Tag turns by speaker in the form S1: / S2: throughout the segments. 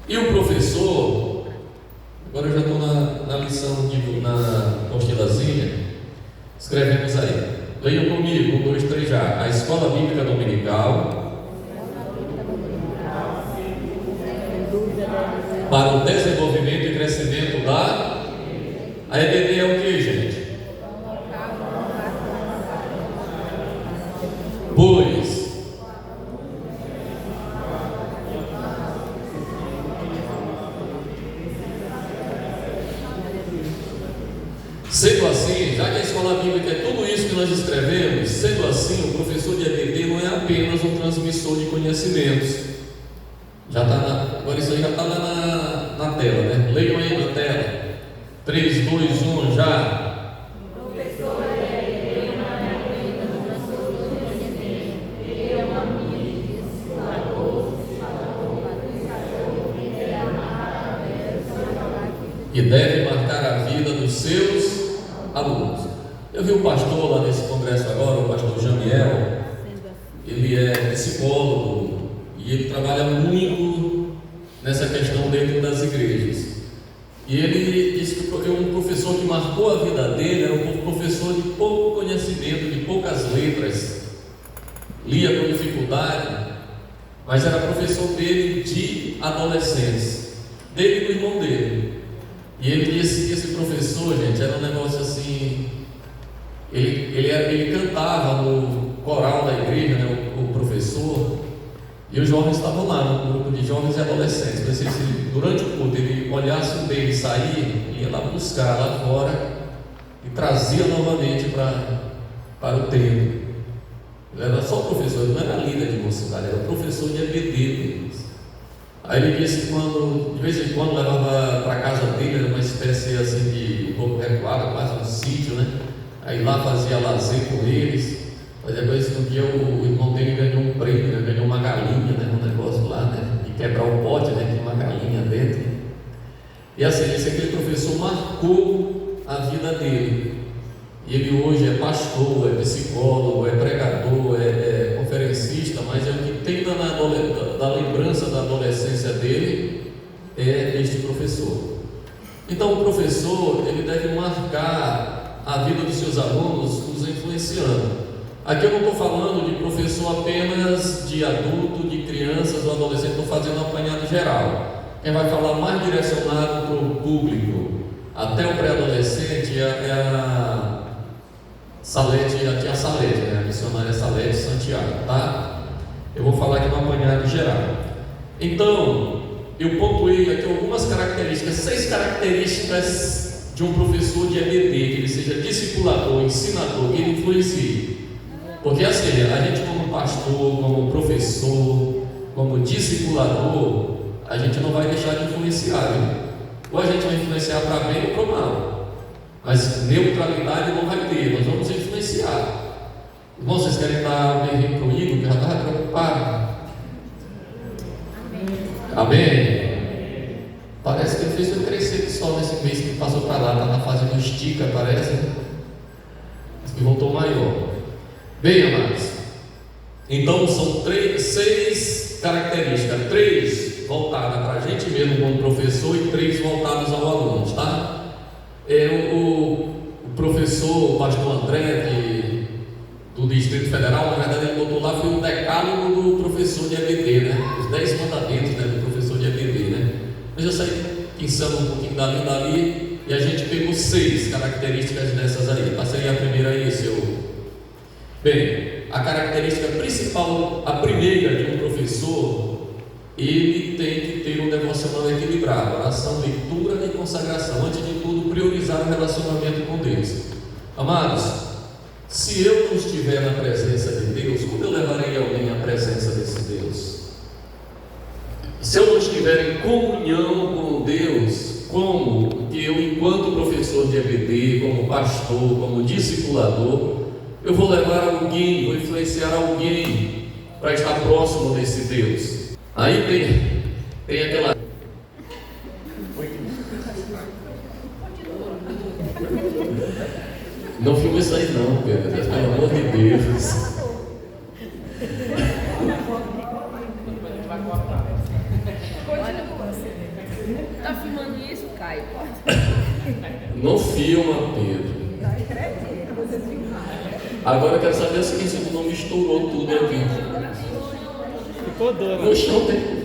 S1: E o professor, agora eu já estou na lição, na postilazinha, escrevemos aí. Leiam comigo, 1, 2, 3 já. A Escola Bíblica Dominical para o desenvolvimento e crescimento da... A EBD é o que, gente? Pois sendo assim, já que a escola bíblica é tudo isso que nós escrevemos, sendo assim, o professor de EBD não é apenas um transmissor de conhecimentos. Já está agora isso aí já está lá na tela, né? Leiam aí na tela. 3, 2, 1, já. E deve marcar a vida dos seus alunos. Eu vi um pastor lá nesse congresso agora, o pastor Jamiel. Ele é psicólogo e ele trabalha muito nessa questão dentro das igrejas. E ele disse que um professor que marcou a vida dele era um professor de pouco conhecimento, de poucas letras, lia com dificuldade, mas era professor dele de adolescentes, dele e do irmão dele. E ele disse que esse professor, gente, era um negócio assim. Ele cantava no coral da igreja, né, o professor, e os jovens estavam lá, no grupo de jovens e adolescentes. Se durante o culto ele olhasse um deles sair, ele ia lá buscar lá fora e trazia novamente para o templo. Ele era só professor, ele não era líder de mocidade, era professor de EBD. Aí ele disse que de vez em quando levava para a casa dele, era uma espécie assim de um pouco recuada, quase um sítio, né? Aí lá fazia lazer com eles. Mas depois um dia o irmão dele ganhou um prêmio, né? Ganhou uma galinha, né? Um negócio lá, né? De quebrar o pote, né? Tinha uma galinha dentro. E assim, aquele professor marcou a vida dele. E ele hoje é pastor, é psicólogo, é pregador, é conferencista, mas é o que tem da lembrança da adolescência dele é este professor. Então o professor, ele deve marcar a vida dos seus alunos, os influenciando. Aqui eu não estou falando de professor apenas de adulto, de crianças ou adolescente, estou fazendo um apanhado geral. Quem vai falar mais direcionado para o público, até o pré-adolescente, é a Salete, a tia Salete, né? A missionária Salete Santiago, tá? Eu vou falar aqui no apanhado geral. Então, eu pontuei aqui algumas características, 6 características de um professor de EBD, que ele seja discipulador, ensinador, que ele influencie. Porque assim, a gente como pastor, como professor, como discipulador, a gente não vai deixar de influenciar, né? Ou a gente vai influenciar para bem ou para mal. Mas neutralidade não vai ter, nós vamos influenciar. Irmão, vocês querem dar um berrinho para o Igor, que já estava preocupado? Amém? Parece que ele fez eu crescer só nesse mês que passou para lá, estava fazendo estica, parece. Mas que voltou maior. Bem, amados, então são 6 características, 3 voltadas para a gente mesmo como professor e 3 voltadas aos alunos, tá? O professor, o pastor André, do Distrito Federal, na verdade ele botou lá, foi o decálogo do professor de EBD, né? Os 10 mandamentos, né, do professor de EBD, né? Mas eu saí pensando um pouquinho dali, e a gente pegou 6 características dessas aí. Passei a primeira aí, seu. Bem, a característica principal, a primeira de um professor, ele tem que ter um devocional equilibrado, oração, leitura e consagração. Antes de tudo, priorizar o relacionamento com Deus. Amados, se eu não estiver na presença de Deus, como eu levarei alguém à presença desse Deus? Se eu não estiver em comunhão com Deus, como que eu, enquanto professor de EBD, como pastor, como discipulador, eu vou levar alguém, vou influenciar alguém para estar próximo desse Deus? Aí tem aquela. Não filma isso aí não, Pedro, pelo amor de Deus. Não filma, Pedro. Agora eu quero saber o seguinte, se não misturou tudo aqui.
S2: Ficou doido.
S1: No chão tem.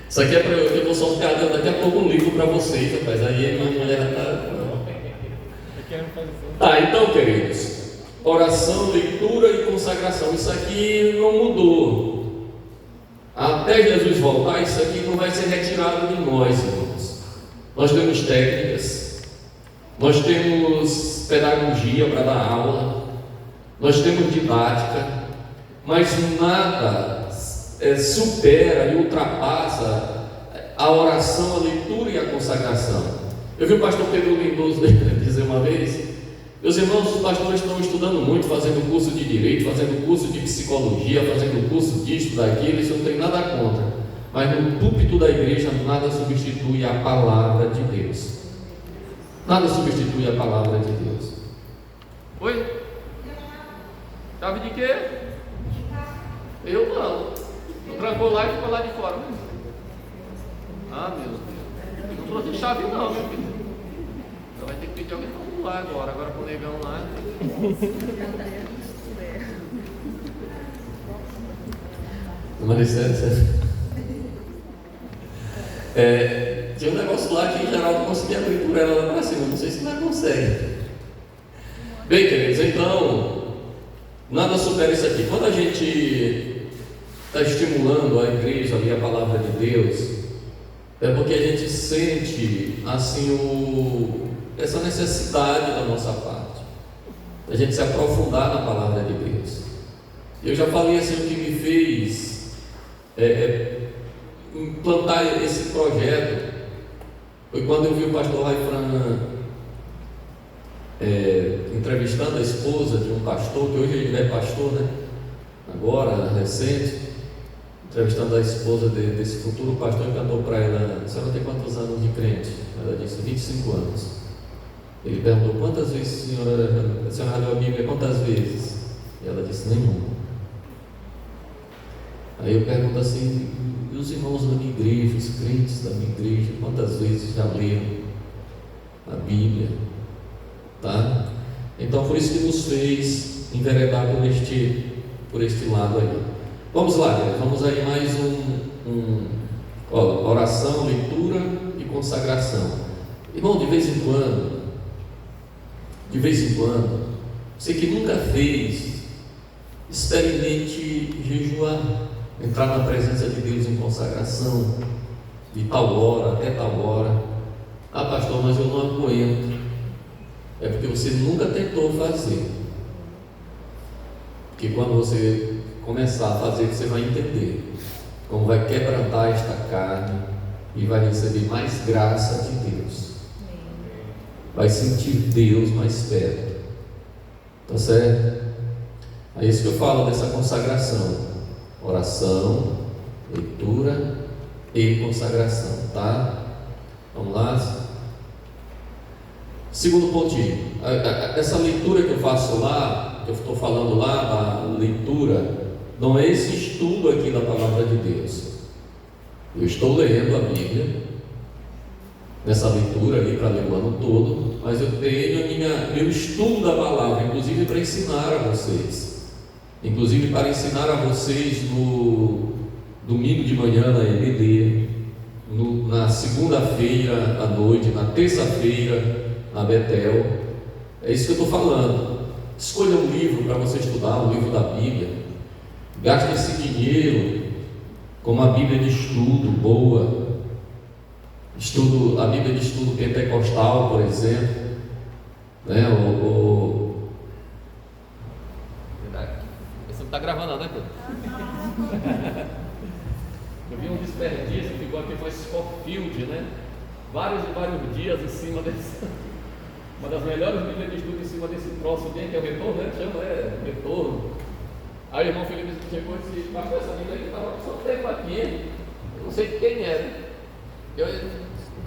S1: Isso aqui é para eu vou sortear daqui a pouco um livro para vocês, rapaz. Aí minha mulher está. Tá, então, queridos, oração, leitura e consagração. Isso aqui não mudou. Até Jesus voltar, isso aqui não vai ser retirado de nós, irmãos. Nós temos técnicas, nós temos pedagogia para dar aula, nós temos didática, mas nada supera e ultrapassa a oração, a leitura e a consagração. Eu vi o pastor Pedro Lindoso dizer uma vez: meus irmãos, os pastores estão estudando muito, fazendo curso de direito, fazendo curso de psicologia, fazendo curso disso, daquilo, isso não tem nada contra, mas no púlpito da igreja nada substitui a palavra de Deus. Nada substitui a palavra de Deus. Oi? Chave de quê? Eu não. Não trancou lá e ficou lá de fora. Ah, meu Deus. Não trouxe chave não, meu filho. Então vai ter que pedir alguém para lá agora pro negão lá. Tinha um negócio lá que em geral não conseguia abrir por ela lá para cima. Não sei se ela consegue. Bem, queridos, então nada supera isso aqui. Quando a gente está estimulando a igreja ali, a palavra de Deus, é porque a gente sente assim essa necessidade da nossa parte, a gente se aprofundar na palavra de Deus. Eu já falei assim, o que me fez implantar esse projeto foi quando eu vi o pastor Raifran entrevistando a esposa de um pastor, que hoje ele é pastor, né? Agora, recente, entrevistando a esposa desse futuro pastor, e cantou para ela: a senhora tem quantos anos de crente? Ela disse: 25 anos. Ele perguntou: quantas vezes a senhora leu a Bíblia? Quantas vezes? E ela disse: nenhuma. Aí eu pergunto assim: e os irmãos da minha igreja, os crentes da minha igreja, quantas vezes já leram a Bíblia? Tá? Então foi isso que nos fez enveredar por este lado aí. Vamos lá, galera. Vamos aí mais oração, leitura e consagração. Irmão, de vez em quando, você que nunca fez, experimente jejuar, entrar na presença de Deus em consagração, de tal hora até tal hora. Ah, pastor, mas eu não aguento. É porque você nunca tentou fazer. Porque quando você começar a fazer, você vai entender como vai quebrantar esta carne e vai receber mais graça de Deus. Vai sentir Deus mais perto. Tá certo? É isso que eu falo dessa consagração: oração, leitura e consagração, tá? Vamos lá. Segundo pontinho, essa leitura que eu faço lá, que eu estou falando lá, da leitura, não é esse estudo aqui da palavra de Deus. Eu estou lendo a Bíblia nessa leitura ali para ler o ano todo, mas eu tenho meu estudo da palavra, inclusive para ensinar a vocês, no domingo de manhã na EBD, na segunda-feira à noite, na terça-feira na Betel. É isso que eu estou falando. Escolha um livro para você estudar, um livro da Bíblia. Gaste esse dinheiro com uma Bíblia de estudo boa. A Bíblia de estudo pentecostal, por exemplo, né? Você não está gravando, né, Pedro? Eu vi um desperdício, ficou aqui com esse Scofield, né? Vários e vários dias em cima desse. Uma das melhores Bíblias de estudo em cima desse troço aqui, que é o retorno, né? Chama, retorno. Aí o irmão Felipe chegou e disse: pastor, essa Bíblia aqui estava só tempo aqui, eu não sei quem era.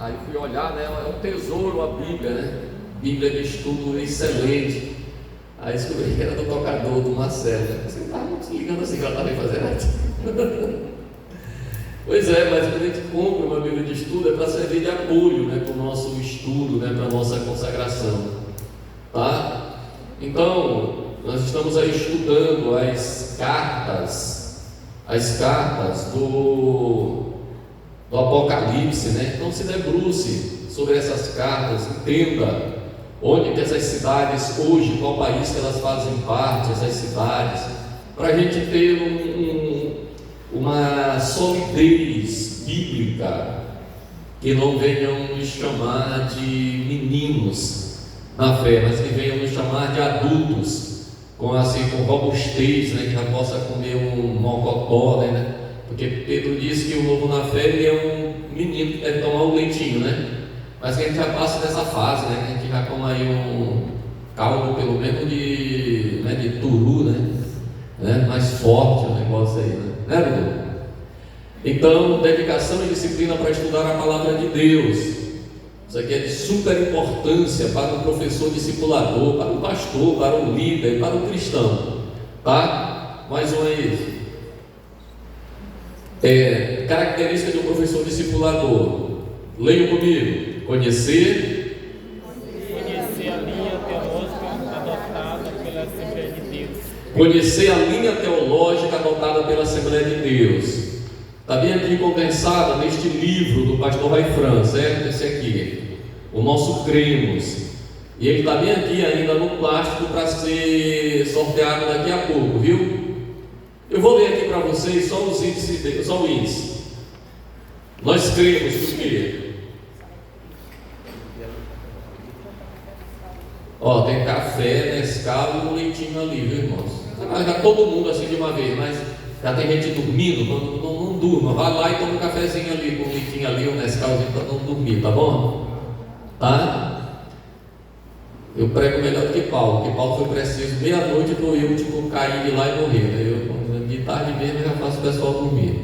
S1: Aí eu fui olhar, né? É um tesouro a Bíblia, né? Bíblia de estudo excelente. Aí descobri que era do tocador, do Marcelo. Você estava se ligando assim que ela estava fazendo nada. Pois é, mas quando a gente compra uma Bíblia de estudo é para servir de apoio, né, para o nosso estudo, né, para a nossa consagração. Tá? Então, nós estamos aí estudando as cartas do Apocalipse, né? Então se debruce sobre essas cartas, entenda onde que essas cidades hoje, qual país que elas fazem parte, essas cidades, para a gente ter uma solidez bíblica, que não venham nos chamar de meninos na fé, mas que venham nos chamar de adultos, com robustez, né, que já possa comer um mocotó, né? Porque Pedro disse que o novo na fé ele é um menino que deve tomar um leitinho, né? Mas que a gente já passa dessa fase, né? Que a gente já toma aí um caldo pelo menos de turu, né? Mais forte o negócio aí, né, Dudu? Então, dedicação e disciplina para estudar a palavra de Deus. Isso aqui é de super importância para o professor discipulador, para o pastor, para o líder, para o cristão. Tá? Mais um aí. Característica de um professor discipulador. Leiam comigo. Conhecer
S2: a linha teológica adotada pela Assembleia de Deus.
S1: Conhecer a linha teológica adotada pela Assembleia de Deus. Está bem aqui condensada neste livro do pastor Raifran, certo? Esse aqui, o nosso Cremos. E ele está bem aqui ainda no plástico para ser sorteado daqui a pouco, viu? Eu vou ler aqui para vocês só os índices, só o índice. Nós cremos que o quê? Ó, tem café, Nescau e um leitinho ali, viu, irmãos? Já todo mundo assim de uma vez, mas já tem gente dormindo, não durma, vai lá e toma um cafezinho ali, com um leitinho ali, um Nescauzinho para não dormir, tá bom? Tá? Eu prego melhor do que Paulo, porque Paulo foi preciso meia-noite para o último cair de lá e morrer, né? Eu, de tarde mesmo, já faço o pessoal dormir.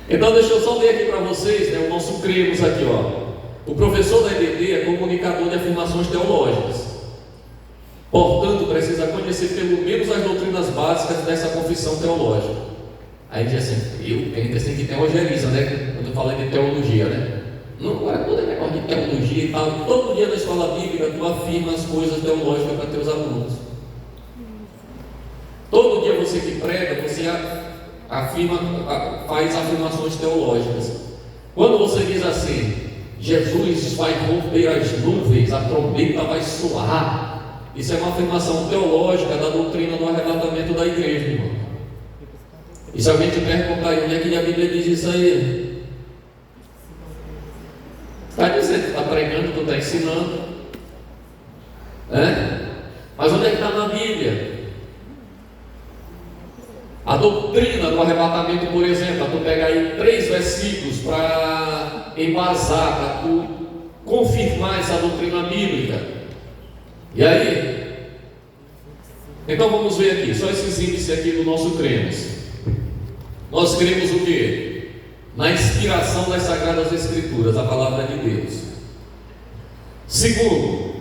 S1: Então deixa eu só ler aqui para vocês, né, o nosso cremos aqui, ó. O professor da EBD é comunicador de afirmações teológicas. Portanto, precisa conhecer pelo menos as doutrinas básicas dessa confissão teológica. Aí diz assim, eu tenho assim que teologiza, né? Quando eu falo de teologia, né? Não é todo negócio de teologia e tal. Todo dia na escola bíblica tu afirma as coisas teológicas para teus alunos. Todo dia você que prega, você faz afirmações teológicas. Quando você diz assim, Jesus vai romper as nuvens, a trombeta vai soar, isso é uma afirmação teológica da doutrina do arrebatamento da igreja, irmão. E se alguém te perguntar onde é que a Bíblia diz isso aí? Está dizendo, está pregando, tu está ensinando, mas onde é que está na Bíblia? A doutrina do arrebatamento, por exemplo, tu pega aí 3 versículos para embasar, para tu confirmar essa doutrina bíblica. E aí? Então vamos ver aqui, só esses índices aqui do nosso cremos. Nós cremos o quê? Na inspiração das Sagradas Escrituras, a palavra de Deus. Segundo,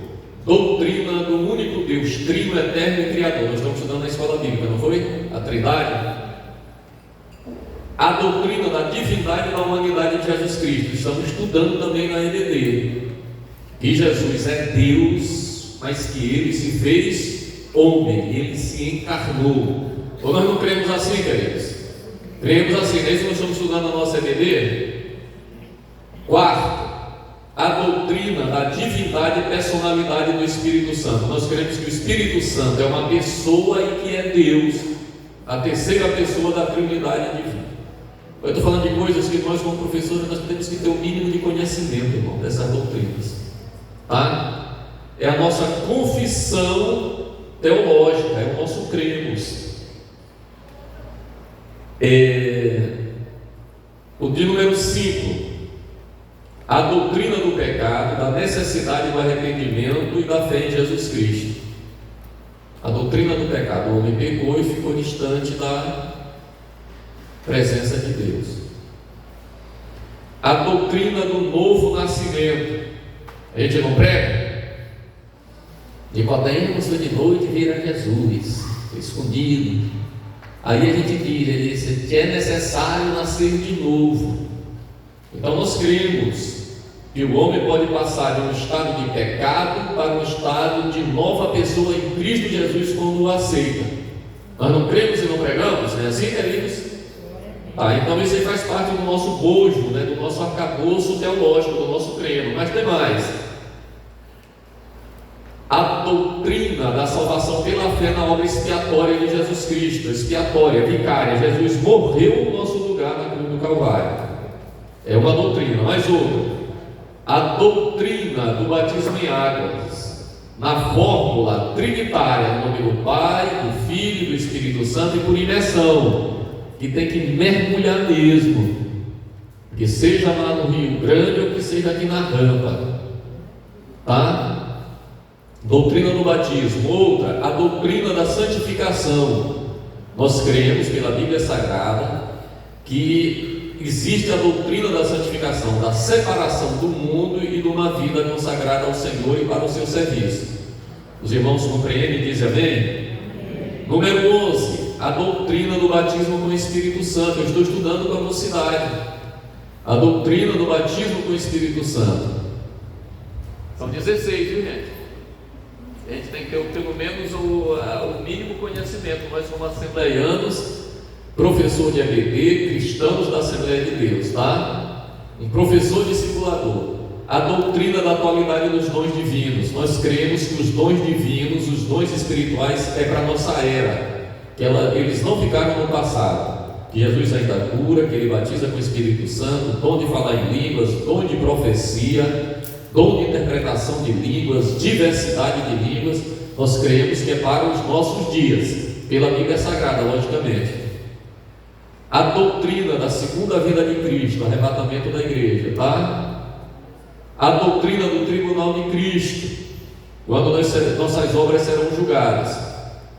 S1: doutrina do único Deus, Trino, Eterno e Criador. Nós estamos estudando na escola bíblica, não foi? A Trindade. A doutrina da divindade e da humanidade de Jesus Cristo. Estamos estudando também na EBD. Que Jesus é Deus, mas que Ele se fez homem, Ele se encarnou. Ou nós não cremos assim, queridos? Cremos assim, é isso que nós estamos estudando na nossa EBD. Quarto, a doutrina da divindade e personalidade do Espírito Santo. Nós cremos que o Espírito Santo é uma pessoa e que é Deus, a terceira pessoa da Trindade divina. Eu estou falando de coisas que nós, como professores, nós temos que ter o mínimo de conhecimento, irmão, dessas doutrinas. Tá? É a nossa confissão teológica, é o nosso cremos. O de número 5, a doutrina do pecado, da necessidade do arrependimento e da fé em Jesus Cristo. A doutrina do pecado, o homem pecou e ficou distante da presença de Deus. A doutrina do novo nascimento. A gente não prega? Nicodemos foi de noite ver a Jesus, foi escondido. Aí a gente diz, ele disse que é necessário nascer de novo. Então nós cremos que o homem pode passar de um estado de pecado para um estado de nova pessoa em Cristo Jesus quando o aceita. Nós não cremos e não pregamos, não é assim, queridos? Então isso aí faz parte do nosso bojo, do nosso arcabouço teológico, do nosso credo. Mas tem mais. A doutrina da salvação pela fé na obra expiatória de Jesus Cristo, expiatória, vicária. Jesus morreu no nosso lugar na cruz do Calvário. É uma doutrina, mais outra. A doutrina do batismo em águas, na fórmula trinitária, no nome do Pai, do Filho e do Espírito Santo, e por imersão, que tem que mergulhar mesmo, que seja lá no Rio Grande ou que seja aqui na rampa, tá? Doutrina do batismo. Outra, a doutrina da santificação. Nós cremos pela Bíblia Sagrada que existe a doutrina da santificação, da separação do mundo e de uma vida consagrada ao Senhor e para o seu serviço. Os irmãos compreendem e dizem amém? Número 11, a doutrina do batismo com o Espírito Santo. Eu estou estudando com a mocidade a doutrina do batismo com o Espírito Santo. São 16, viu, gente? A gente tem que ter pelo menos o mínimo conhecimento. Nós somos assembleianos, professor de EBD, cristãos da Assembleia de Deus, tá? Um professor discipulador. A doutrina da atualidade dos dons divinos. Nós cremos que os dons divinos, os dons espirituais, é para a nossa era, que eles não ficaram no passado, que Jesus ainda cura, que Ele batiza com o Espírito Santo, dom de falar em línguas, dom de profecia, dom de interpretação de línguas, diversidade de línguas. Nós cremos que é para os nossos dias, pela Bíblia Sagrada, logicamente. A doutrina da segunda vinda de Cristo, arrebatamento da igreja, tá? A doutrina do tribunal de Cristo, quando nossas obras serão julgadas.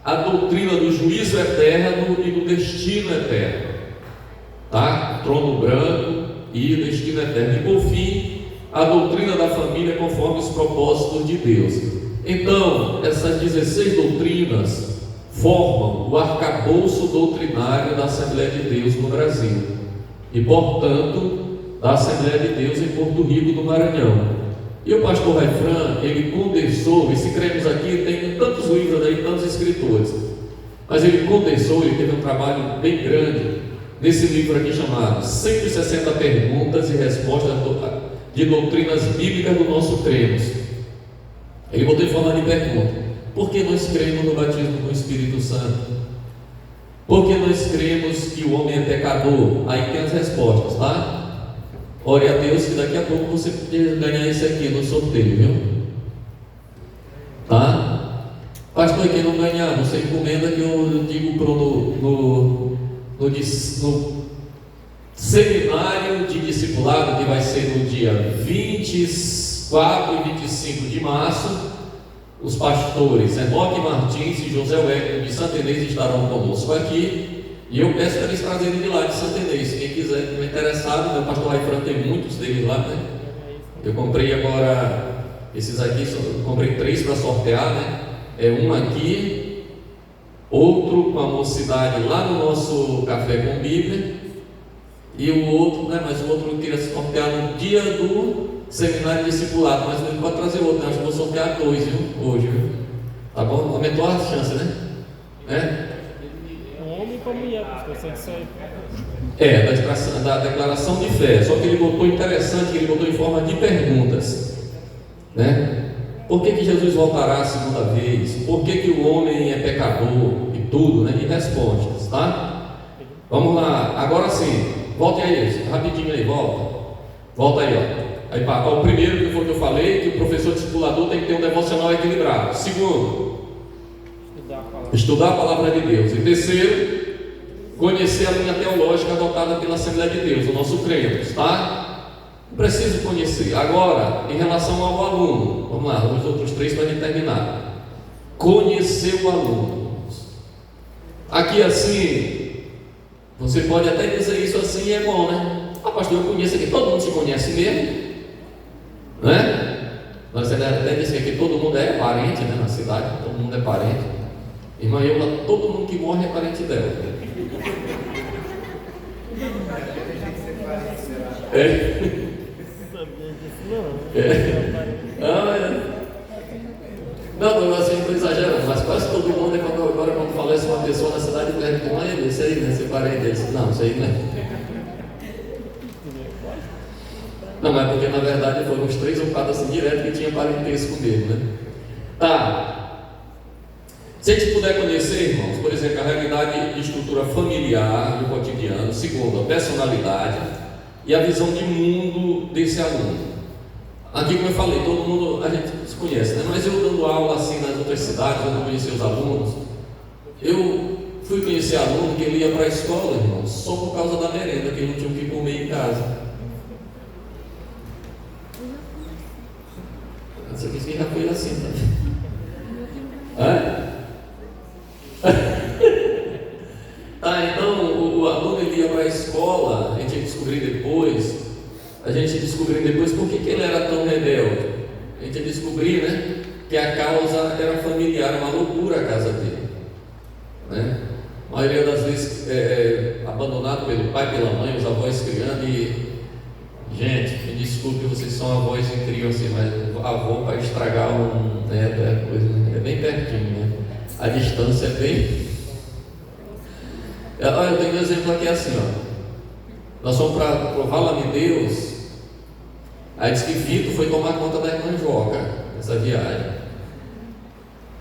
S1: A doutrina do juízo eterno e do destino eterno, tá? Trono branco e destino eterno. E por fim, a doutrina da família conforme os propósitos de Deus. Então, essas 16 doutrinas formam o arcabouço doutrinário da Assembleia de Deus no Brasil e, portanto, da Assembleia de Deus em Porto Rico do Maranhão. E o pastor Raifran, ele condensou, e se cremos aqui, tem tantos livros aí, tantos escritores, mas ele condensou, ele teve um trabalho bem grande nesse livro aqui chamado 160 perguntas e respostas de doutrinas bíblicas do nosso cremos. Ele botou em forma de pergunta: por que nós cremos no batismo com o Espírito Santo? Por que nós cremos que o homem é pecador? Aí tem as respostas, tá? Ore a Deus que daqui a pouco você pode ganhar esse aqui no sorteio, viu? Tá? Pastor, quem não ganhar, você encomenda que eu digo no seminário de discipulado, que vai ser no dia 24 e 25 de março. Os pastores Enoque Martins e José Wellington de Santa Inês estarão conosco aqui. E eu peço para eles trazerem de lá de Santa Inês. Quem quiser, estiver interessado, meu pastor Raifran tem muitos deles lá, né? Eu comprei agora esses aqui, comprei 3 para sortear, né? É um aqui, outro com a mocidade lá no nosso Café com Bíblia, e o outro, né? Mas o outro eu queria sortear no dia do seminário discipulado, mas não pode trazer outro, né? Acho que vou sortear 2, viu? Hoje, viu? Tá bom? Aumentou a chance, né?
S2: Homem para mulher, porque isso aí.
S1: Da declaração de fé. Só que ele botou interessante, que ele botou em forma de perguntas, né? Por que Jesus voltará a segunda vez? Por que o homem é pecador? E tudo, né? E respostas, tá? Vamos lá, agora sim, volte aí, rapidinho aí, volta aí, ó. Aí, o primeiro que foi que eu falei, que o professor discipulador tem que ter um devocional equilibrado. Segundo, estudar a palavra de Deus. E terceiro, conhecer a linha teológica adotada pela Assembleia de Deus, o nosso cremos, tá? Não preciso conhecer. Agora, em relação ao aluno, vamos lá, os outros 3 para a gente terminar. Conhecer o aluno. Aqui assim, você pode até dizer isso assim e é bom, né? Ah, pastor, eu conheço aqui, todo mundo se conhece mesmo, né? Nós até dizemos que todo mundo é parente, né? Na cidade, todo mundo é parente. Irmã Eula, todo mundo que morre é parente dela. É.
S2: Sabia disso não.
S1: Não, assim, não estou exagerando, mas quase todo mundo, agora quando falece uma pessoa na cidade, pergunta, não é isso aí, né? Esse parente dele. Não, isso aí não é. Não, mas porque na verdade foram uns 3 ou 4 assim direto que tinha parentesco dele, né? Tá. Se a gente puder conhecer, irmãos, por exemplo, a realidade de estrutura familiar do cotidiano, segundo, a personalidade e a visão de mundo desse aluno. Aqui, como eu falei, todo mundo, a gente se conhece, né? Mas eu dando aula assim nas outras cidades, eu não conhecia os alunos. Eu fui conhecer aluno que ele ia para a escola, irmãos, só por causa da merenda, que ele não tinha o que comer em casa. Você disse que já foi assim, tá? Então o aluno ele ia para a escola, a gente descobriu depois por que ele era tão rebelde. A gente descobriu, né, que a causa era familiar, uma loucura a casa dele, né? A maioria das vezes abandonado pelo pai, pela mãe, os avós criando e... Gente, me desculpe, vocês são avós e criam assim, mas avô para estragar um neto é bem pertinho, né? A distância é bem... Olha, eu tenho um exemplo aqui assim, ó. Nós fomos para o Vala-me Deus, aí disse que Vitor foi tomar conta da irmã Joca, nessa viagem.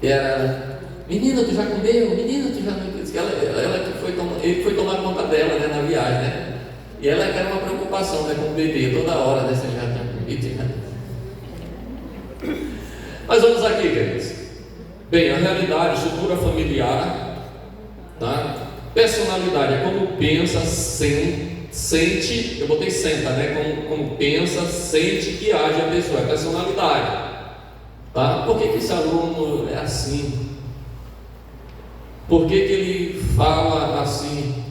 S1: E era, menina, tu já comeu? Menina, tu já comeu? Ele foi tomar conta dela, né, na viagem, né? E ela era uma preocupação, né, com o bebê, toda hora, né, você já tem comido, né? Mas vamos aqui, queridos. Bem, a realidade, estrutura familiar, tá? Personalidade é como pensa, sente, eu botei senta, né? Como pensa, sente e age a pessoa, é personalidade, tá? Por que esse aluno é assim? Por que ele fala assim?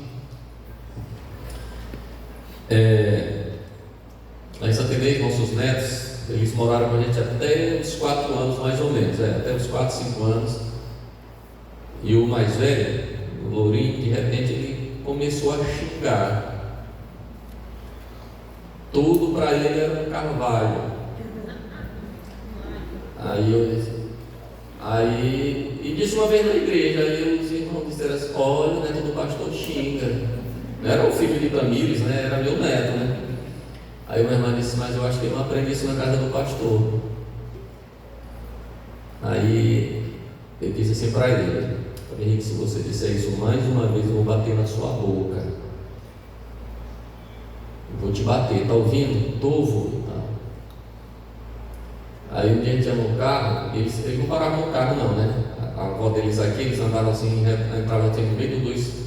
S1: Lá em Santa Inês, nossos netos, eles moraram com a gente até uns 4 anos mais ou menos, até uns 4, 5 anos. E o mais velho, o Lourinho, de repente ele começou a xingar. Tudo para ele era um carvalho. E disse uma vez na igreja, aí os irmãos disseram assim, olha, o neto do pastor xinga. Não era o filho de Tamires, né? Era meu neto, né? Aí o meu irmão disse, mas eu acho que ele não aprende isso na casa do pastor. Aí eu disse assim para ele, Henrique, se você disser isso mais uma vez, eu vou bater na sua boca. Eu vou te bater, tá ouvindo? Tovo. Aí um dia a gente ia no carro, eles não paravam no carro não, né? A avó deles aqui, eles andavam assim, entravam assim no meio dos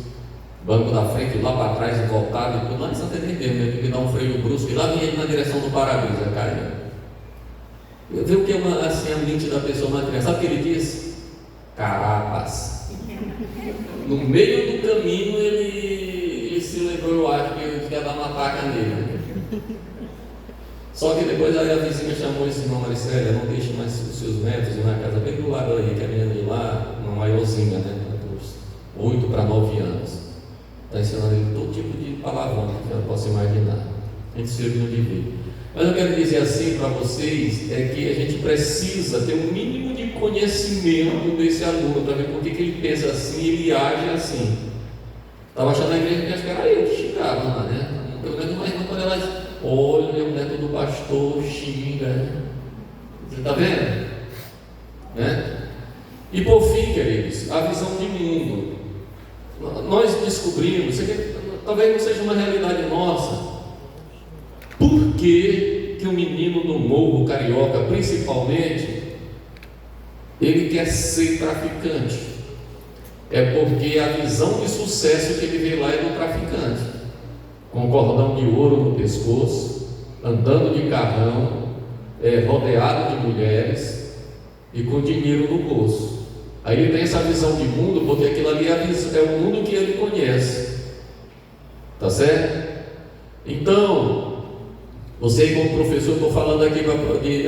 S1: bancos da frente, lá para trás, e voltava, e tudo lá em Santa Inês mesmo, né? Que dá um freio brusco, e lá vinha ele na direção do para-brisa, caiu. Eu vi o que é assim, a mente da pessoa, uma criança, sabe o que ele disse? Carapas. No meio do caminho ele se lembrou, eu acho, que ia dar uma taca nele. Só que depois aí a vizinha chamou esse irmão Maricélia, não deixe mais os seus netos ir na casa bem do lado aí, que a menina de lá, uma maiorzinha, né? Dos 8 para 9 anos. Está ensinando ele todo tipo de palavrão que eu posso imaginar. A gente serviu de ver. Mas eu quero dizer assim para vocês, é que a gente precisa ter um mínimo de conhecimento desse aluno, para ver por que ele pensa assim e ele age assim. Estava achando na igreja que acho que era eu que xingava lá, né? Pelo menos uma irmã, quando ela diz, olha, o neto do pastor xinga, né? Você está vendo? Né? E por fim, queridos, a visão de mundo. Nós descobrimos, isso aqui talvez não seja uma realidade nossa. Por que o menino do morro carioca, principalmente, ele quer ser traficante? É porque a visão de sucesso que ele vê lá é do traficante, com cordão de ouro no pescoço, andando de carrão, rodeado de mulheres e com dinheiro no bolso. Aí ele tem essa visão de mundo, porque aquilo ali é o mundo que ele conhece, tá certo? Então, Você, como professor, estou falando aqui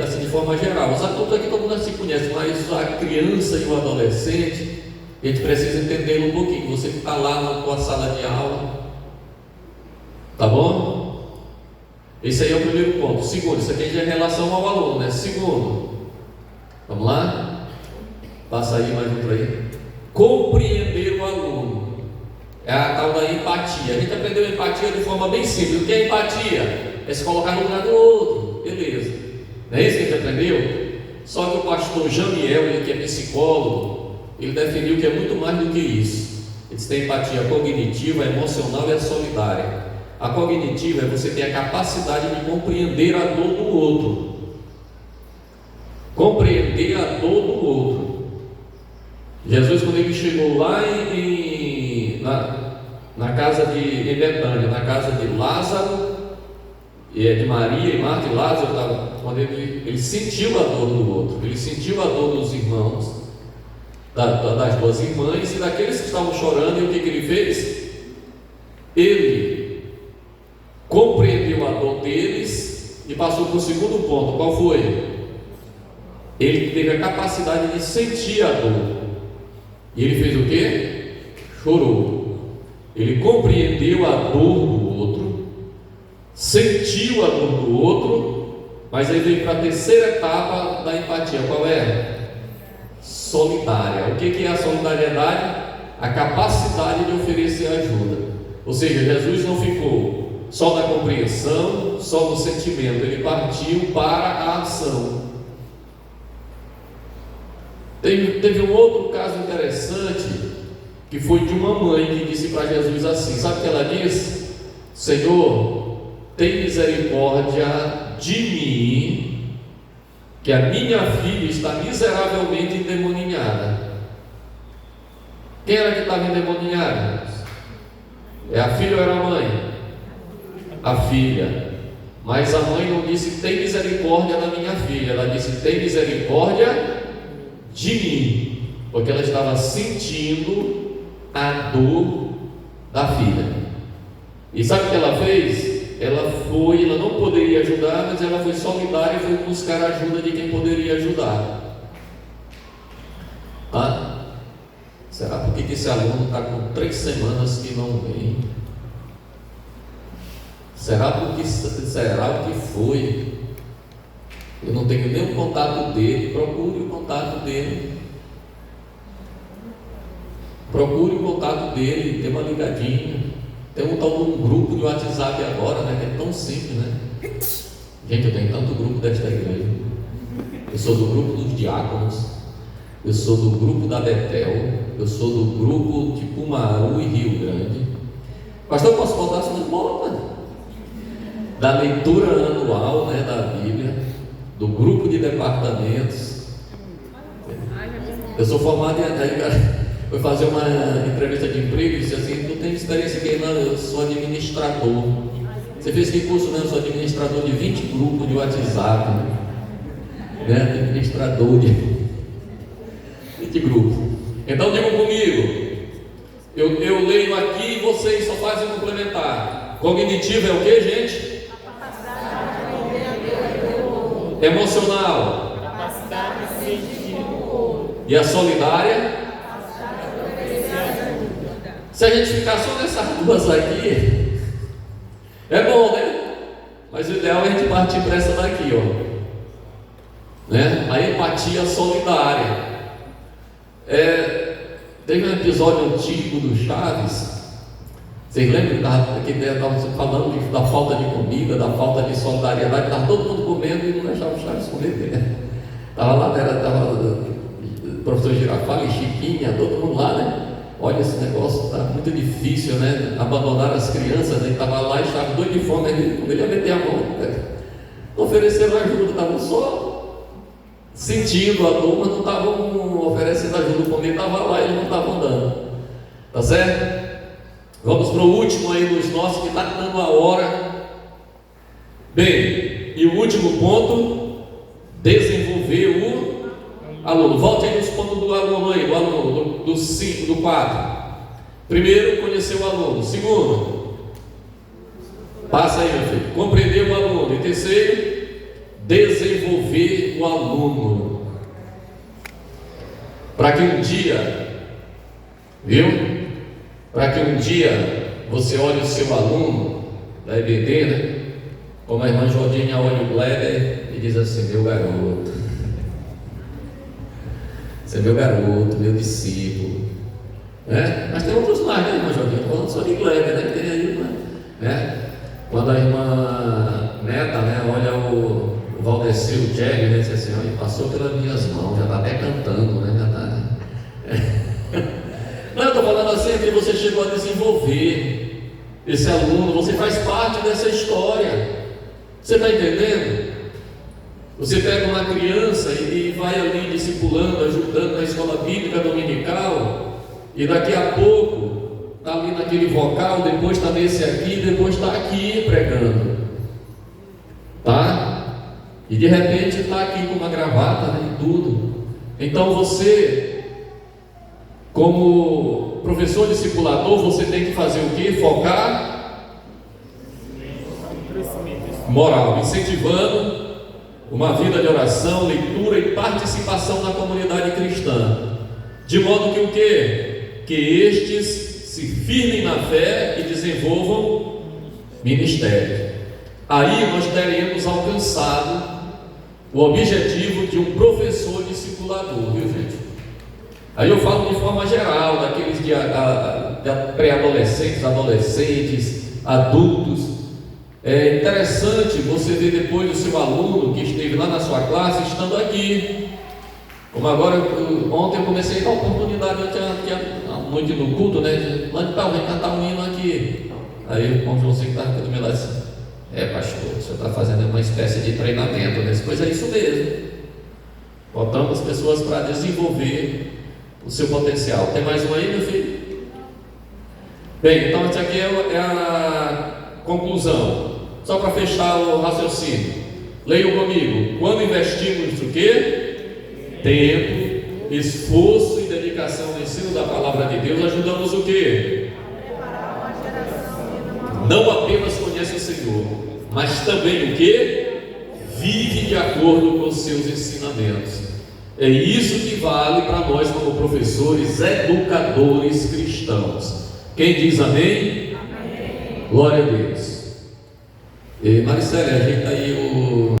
S1: assim, de forma geral. Os adultos aqui todo mundo se conhece, mas a criança e o adolescente, a gente precisa entender um pouquinho. Você que está lá na tua sala de aula, tá bom? Esse aí é o primeiro ponto. Segundo, isso aqui já é em relação ao aluno, né? Segundo, vamos lá? Passa aí mais um para aí. Compreender o aluno. É a tal da empatia. A gente aprendeu empatia de forma bem simples. O que é empatia? É se colocar no lugar do outro. Beleza. Não é isso que a gente aprendeu? Só que o pastor Jamiel, ele que é psicólogo, ele definiu que é muito mais do que isso. Ele tem empatia cognitiva, emocional e a solidária. A cognitiva é você ter a capacidade de compreender a dor do outro. Compreender a dor do outro. Jesus, quando ele chegou lá na casa em Betânia, na casa de Lázaro, de Maria e Marta e Lázaro, quando ele sentiu a dor do outro, ele sentiu a dor dos irmãos, das duas irmãs e daqueles que estavam chorando. E o que ele fez? Ele compreendeu a dor deles e passou para o segundo ponto. Qual foi? Ele teve a capacidade de sentir a dor. E ele fez o quê? Chorou. Ele compreendeu a dor do outro, sentiu a dor do outro, mas ele veio para a terceira etapa da empatia. Qual é? Solidária. O que é a solidariedade? A capacidade de oferecer ajuda. Ou seja, Jesus não ficou só na compreensão, só no sentimento, ele partiu para a ação. Teve um outro caso interessante, que foi de uma mãe que disse para Jesus assim, sabe o que ela disse? Senhor, tem misericórdia de mim, que a minha filha está miseravelmente endemoninhada. Quem era que estava endemoninhada? É a filha ou era a mãe? A filha. Mas a mãe não disse tem misericórdia da minha filha, ela disse tem misericórdia de mim, porque ela estava sentindo a dor da filha. E sabe o que ela fez? Ela não poderia ajudar, mas ela foi solidária e foi buscar a ajuda de quem poderia ajudar. Será porque esse aluno está com 3 semanas que não vem? Será o que foi? Eu não tenho nem o contato dele. Procure o contato dele. Procure o contato dele, dê uma ligadinha. Tem um tal de um grupo de WhatsApp agora, né? Que é tão simples, né? Gente, eu tenho tanto grupo desta igreja. Eu sou do grupo dos diáconos. Eu sou do grupo da Betel. Eu sou do grupo de Pumaru e Rio Grande. Pastor, eu posso botar essa bola? Da leitura anual, né, da Bíblia. Do grupo de departamentos. Eu sou formado em... Foi fazer uma entrevista de emprego e disse assim, tu tem experiência aqui? Não, eu sou administrador. Você fez que curso? Não, eu sou administrador de 20 grupos de WhatsApp, né? Administrador de 20 grupos. Então digam comigo, eu leio aqui e vocês só fazem complementar. Cognitivo é o que, gente? Emocional. E a solidária? Se a gente ficar só nessas duas aqui, é bom, né? Mas o ideal é a gente partir para essa daqui, ó, né? A empatia solidária. Teve um episódio antigo do Chaves. Vocês lembram que estava falando da falta de comida, da falta de solidariedade? Estava todo mundo comendo e não deixava o Chaves comer, né? Estava lá, estava o professor Girafales e Chiquinha, todo mundo lá, né? Olha, esse negócio está muito difícil, né? Abandonar as crianças, né? Ele estava lá e estava doido de fome, quando ele ia meter a mão, né? Não ofereceram ajuda, estavam só sentindo a dor, mas não estavam oferecendo ajuda. Quando ele estava lá, eles não estavam dando, tá certo? Vamos para o último aí dos nossos, que está dando a hora. Bem, e o último ponto, desenvolver o aluno. Volte aí nos pontos do aluno aí, do aluno, do 5, do 4. Primeiro, conhecer o aluno. Segundo, Passa aí, meu filho. Compreender o aluno. E terceiro, desenvolver o aluno. Para que um dia, viu? Para que um dia você olhe o seu aluno da EBD, né? Como a irmã Jordinha olha o Gleder e diz assim: meu garoto, você é meu garoto, meu discípulo, né? Mas tem outros mais, né, irmã Jordinha? Falando só de Gleder, né? Tem aí, né? Quando a irmã Neta, né, olha o Valdecir, o Jagger, né, diz assim: olha, passou pelas minhas mãos, já está até cantando, né? Já tá. Não, eu estou falando assim que você chegou a desenvolver esse aluno, você faz parte dessa história. Você está entendendo? Você pega uma criança e vai ali discipulando, ajudando na escola bíblica dominical, e daqui a pouco está ali naquele vocal, depois está nesse aqui, depois está aqui pregando, tá? E de repente está aqui com uma gravata, né, e tudo. Então você, como professor discipulador, você tem que fazer o quê? Focar moral, incentivando uma vida de oração, leitura e participação na comunidade cristã, de modo que o quê? Que estes se firmem na fé e desenvolvam ministério. Aí nós teremos alcançado o objetivo de um professor discipulador, viu, gente? Aí eu falo de forma geral, daqueles de pré-adolescentes, adolescentes, adultos. É interessante você ver depois o seu aluno que esteve lá na sua classe estando aqui. Como agora, ontem eu comecei a dar oportunidade à noite no culto, né? Lá de tal, vem cantar um hino aqui. Aí o irmão Joãozinho estava aqui do meu lado assim: pastor, o senhor está fazendo uma espécie de treinamento, né? Pois é isso mesmo. Botamos as pessoas para desenvolver o seu potencial. Tem mais um aí, meu filho? Bem, então essa aqui é a conclusão. Só para fechar o raciocínio, leiam comigo. Quando investimos o quê? Tempo, esforço e dedicação no ensino da palavra de Deus, ajudamos o quê? Não apenas conhece o Senhor, mas também o quê? Vive de acordo com os seus ensinamentos. É isso que vale para nós como professores, educadores cristãos. Quem diz amém? Amém. Glória a Deus. E Maricela, ajeita aí o